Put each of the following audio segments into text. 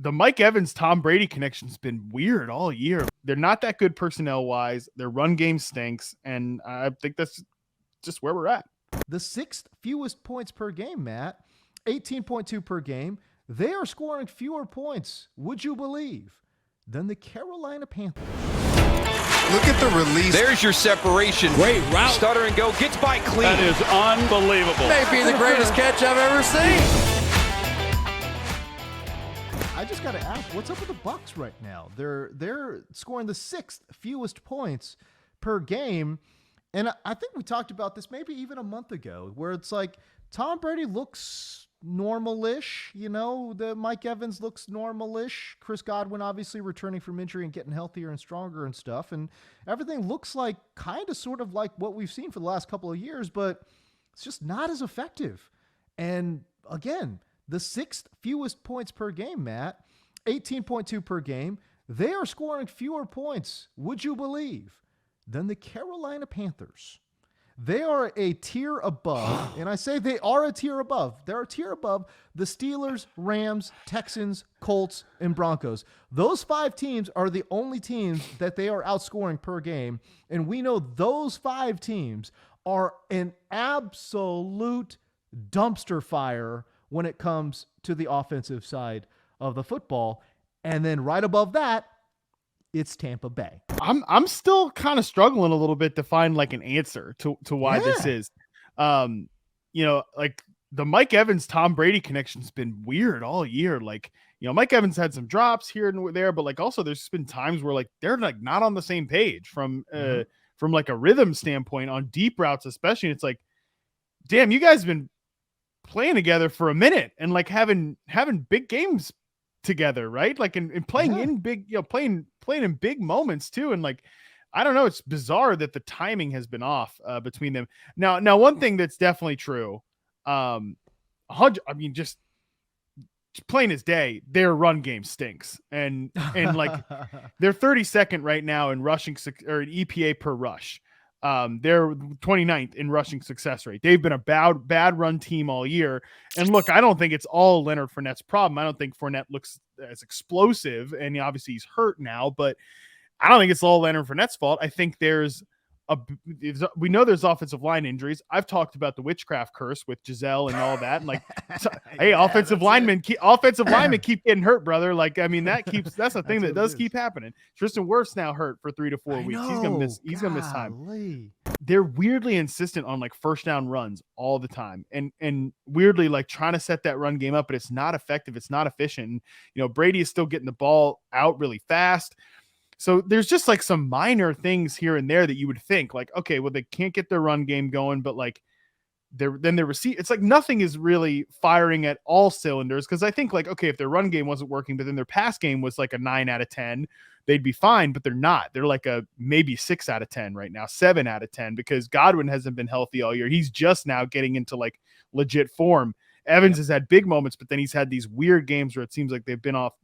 the Mike Evans Tom Brady connection's been weird all year. They're not that good personnel wise. Their run game stinks, and I think that's just where we're at. The sixth fewest points per game, Matt, 18.2 per game. They are scoring fewer points, would you believe, than the Carolina Panthers. Look at the release. There's your separation. Great route. Stutter and go. Gets by clean. That is unbelievable. Maybe the greatest catch I've ever seen. I just got to ask, what's up with the Bucs right now? They're scoring the sixth fewest points per game. And I think we talked about this maybe even a month ago, where it's like Tom Brady looks normal-ish. The Mike Evans looks normal-ish. Chris Godwin obviously returning from injury and getting healthier and stronger and stuff. And everything looks like kind of sort of like what we've seen for the last couple of years, but it's just not as effective. And again, the sixth fewest points per game, Matt, 18.2 per game. They are scoring fewer points, would you believe, than the Carolina Panthers. They are a tier above, and I say they are a tier above. They're a tier above the Steelers, Rams, Texans, Colts, and Broncos. Those five teams are the only teams that they are outscoring per game, and we know those five teams are an absolute dumpster fire when it comes to the offensive side of the football. And then right above that, it's Tampa Bay. I'm still kind of struggling a little bit to find like an answer to why this is. Like the Mike Evans Tom Brady connection's been weird all year. Like, Mike Evans had some drops here and there, but like also there's been times where like they're like not on the same page from like a rhythm standpoint on deep routes, especially. It's like, damn, you guys have been playing together for a minute and like having big games together, right? Like and playing in big, playing in big moments too. And like, I don't know, it's bizarre that the timing has been off between them. Now one thing that's definitely true, just plain as day, their run game stinks. And like they're 32nd right now in rushing or an EPA per rush. They're 29th in rushing success rate. They've been a bad run team all year. And look, I don't think it's all Leonard Fournette's problem. I don't think Fournette looks as explosive, and obviously he's hurt now, but I don't think it's all Leonard Fournette's fault. I think we know there's offensive line injuries. I've talked about the witchcraft curse with Giselle and all that. And like, hey, offensive linemen keep getting hurt, brother. Like, I mean, that's the thing that does keep happening. Tristan Wirfs now hurt for 3 to 4 weeks. He's gonna miss time. They're weirdly insistent on like first down runs all the time, and weirdly like trying to set that run game up, but it's not effective. It's not efficient. And, Brady is still getting the ball out really fast. So there's just like some minor things here and there that you would think like, okay, well, they can't get their run game going, but like it's like nothing is really firing at all cylinders. Cause I think like, okay, if their run game wasn't working, but then their pass game was like a 9 out of 10, they'd be fine, but they're not. They're like a maybe 6 out of 10 right now, 7 out of 10, because Godwin hasn't been healthy all year. He's just now getting into like legit form. Evans has had big moments, but then he's had these weird games where it seems like they've been off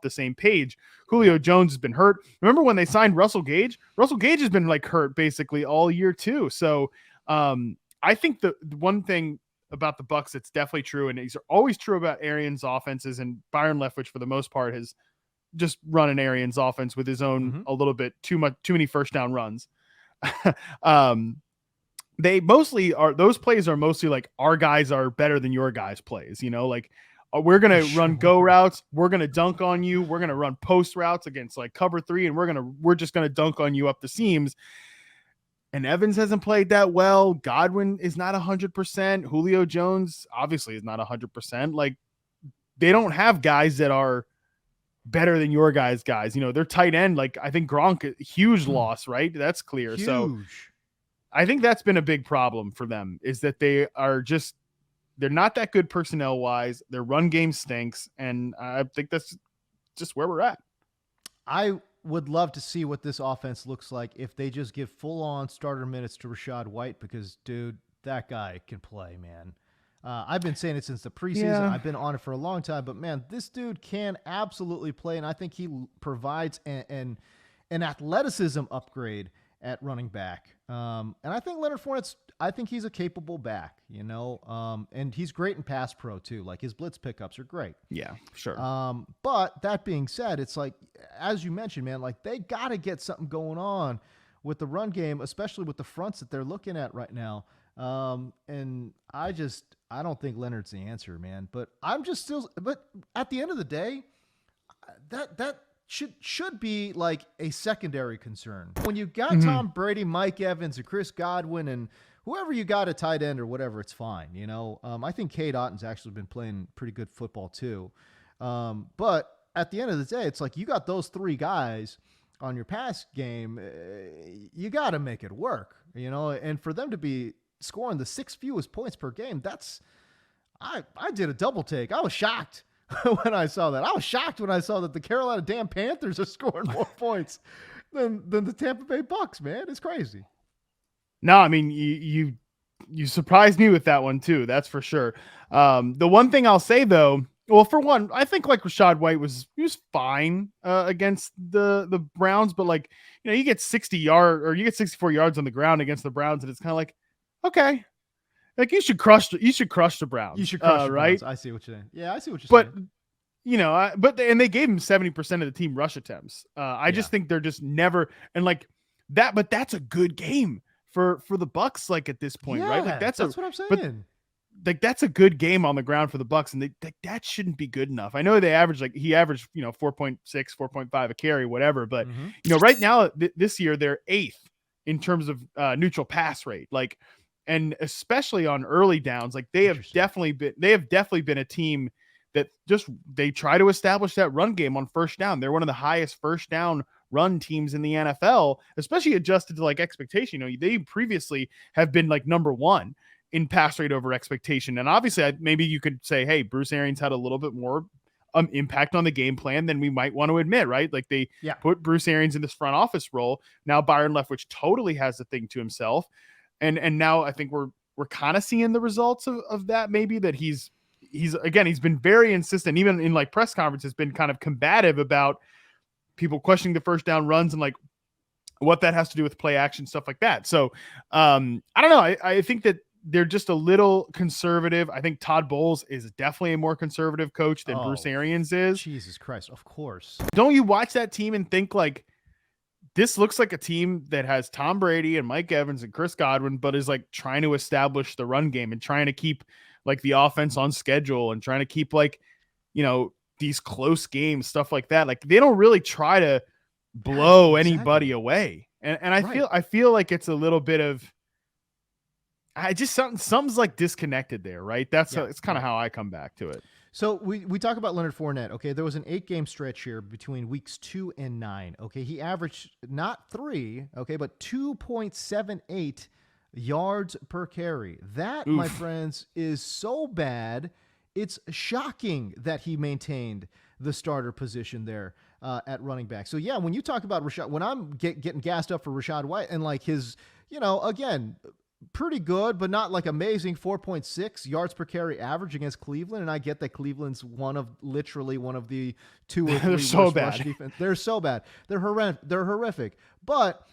the same page. Julio Jones has been hurt. Remember when they signed Russell Gage? Russell Gage has been like hurt basically all year too. So I think the one thing about the Bucs that's definitely true, and these are always true about Arians' offenses, and Byron Leftwich for the most part has just run an Arians offense with his own a little bit too many first down runs. They mostly are, those plays are mostly like our guys are better than your guys plays, like we're going to run go routes. We're going to dunk on you. We're going to run post routes against like cover 3. And we're just going to dunk on you up the seams. And Evans hasn't played that well. Godwin is not 100%. Julio Jones obviously is not 100%. Like they don't have guys that are better than your guys. Their tight end, like I think Gronk, huge loss, right? That's clear. Huge. So I think that's been a big problem for them, is that they're not that good personnel wise. Their run game stinks. And I think that's just where we're at. I would love to see what this offense looks like if they just give full on starter minutes to Rachaad White, because dude, that guy can play, man. I've been saying it since the preseason. Yeah. I've been on it for a long time, but man, this dude can absolutely play. And I think he provides an athleticism upgrade at running back. And I think Leonard Fournette's, I think he's a capable back, and he's great in pass pro too. Like his blitz pickups are great. Yeah, sure. But that being said, it's like, as you mentioned, man, like they got to get something going on with the run game, especially with the fronts that they're looking at right now. And I don't think Leonard's the answer, man, but but at the end of the day, that should be like a secondary concern. When you got Tom Brady, Mike Evans, and Chris Godwin, and whoever you got at tight end or whatever, it's fine. I think Cade Otton's actually been playing pretty good football too. But at the end of the day, it's like you got those three guys on your pass game. You got to make it work, and for them to be scoring the 6th fewest points per game, I did a double take. I was shocked when I saw that. I was shocked when I saw that the Carolina damn Panthers are scoring more points than the Tampa Bay Bucs, man. It's crazy. No, I mean, you surprised me with that one too. That's for sure. The one thing I'll say though, well, for one, I think like Rachaad White was fine against the Browns, but like, you get 64 yards on the ground against the Browns, and it's kind of like, okay, like you should crush the Browns. You should crush the right? Browns. I see what you're saying. Yeah, I see what you're saying. But and they gave him 70% of the team rush attempts. I just think they're just never, and like that, but that's a good game for the Bucs. Like at this point, right? Like that's what I'm saying. But, like that's a good game on the ground for the Bucs, and that shouldn't be good enough. I know he averaged 4.6, 4.5 a carry, whatever. But right now this year they're 8th in terms of neutral pass rate. Like, and especially on early downs, like they have definitely been a team that they try to establish that run game on first down. They're one of the highest first down run teams in the NFL, especially adjusted to like expectation. They previously have been like number 1 in pass rate over expectation. And obviously maybe you could say, hey, Bruce Arians had a little bit more impact on the game plan than we might want to admit, right? Like they put Bruce Arians in this front office role. Now Byron Leftwich totally has the thing to himself. And now I think we're kind of seeing the results of that. Maybe that he's been very insistent, even in like press conferences, been kind of combative about people questioning the first down runs and like what that has to do with play action, stuff like that. So I don't know. I think that they're just a little conservative. I think Todd Bowles is definitely a more conservative coach than Bruce Arians is. Jesus Christ. Of course. Don't you watch that team and think like, this looks like a team that has Tom Brady and Mike Evans and Chris Godwin, but is like trying to establish the run game and trying to keep like the offense on schedule and trying to keep like, these close games, stuff like that. Like they don't really try to blow anybody away. And I feel like it's a little bit of, something's like disconnected there, right? It's kind of how I come back to it. So we talk about Leonard Fournette. Okay, there was an 8-game stretch here between weeks 2 and 9. Okay, he averaged not 3, okay, but 2.78 yards per carry. That, my friends, is so bad. It's shocking that he maintained the starter position there at running back. So yeah, when you talk about Rachaad, when I'm getting gassed up for Rachaad White and like his, again, pretty good, but not like amazing 4.6 yards per carry average against Cleveland. And I get that Cleveland's literally one of the 2 or 3 they're so worst bad. rush defense. They're so bad. They're horrific. But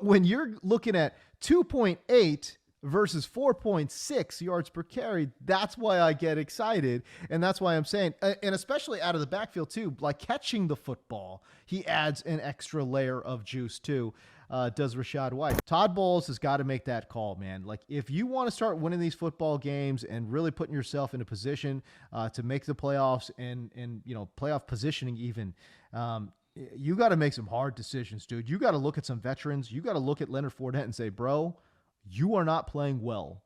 when you're looking at 2.8 versus 4.6 yards per carry, that's why I get excited. And that's why I'm saying, and especially out of the backfield too, like catching the football, he adds an extra layer of juice too. Does Rachaad White. Todd Bowles has got to make that call, man. Like if you want to start winning these football games and really putting yourself in a position to make the playoffs and playoff positioning even, you got to make some hard decisions, dude. You got to look at some veterans. You got to look at Leonard Fournette and say, bro, you are not playing well.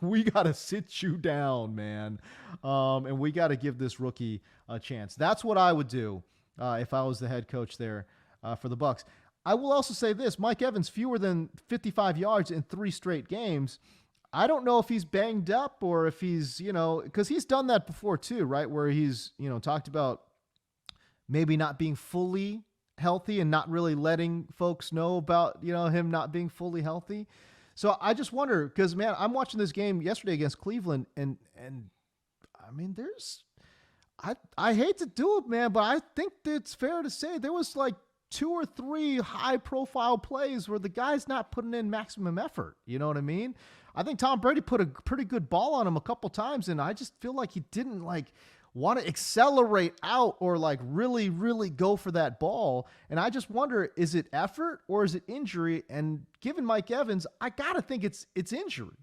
We got to sit you down, man. And we got to give this rookie a chance. That's what I would do if I was the head coach there for the Bucs. I will also say this, Mike Evans, fewer than 55 yards in 3 straight games. I don't know if he's banged up or if he's, because he's done that before too, right? Where he's, talked about maybe not being fully healthy and not really letting folks know about, him not being fully healthy. So I just wonder, because, man, I'm watching this game yesterday against Cleveland, and I mean, I hate to do it, man, but I think it's fair to say there was like 2 or 3 high-profile plays where the guy's not putting in maximum effort. You know what I mean? I think Tom Brady put a pretty good ball on him a couple times, and I just feel like he didn't want to accelerate out or really, really go for that ball. And I just wonder, is it effort or is it injury? And given Mike Evans, I got to think it's injury.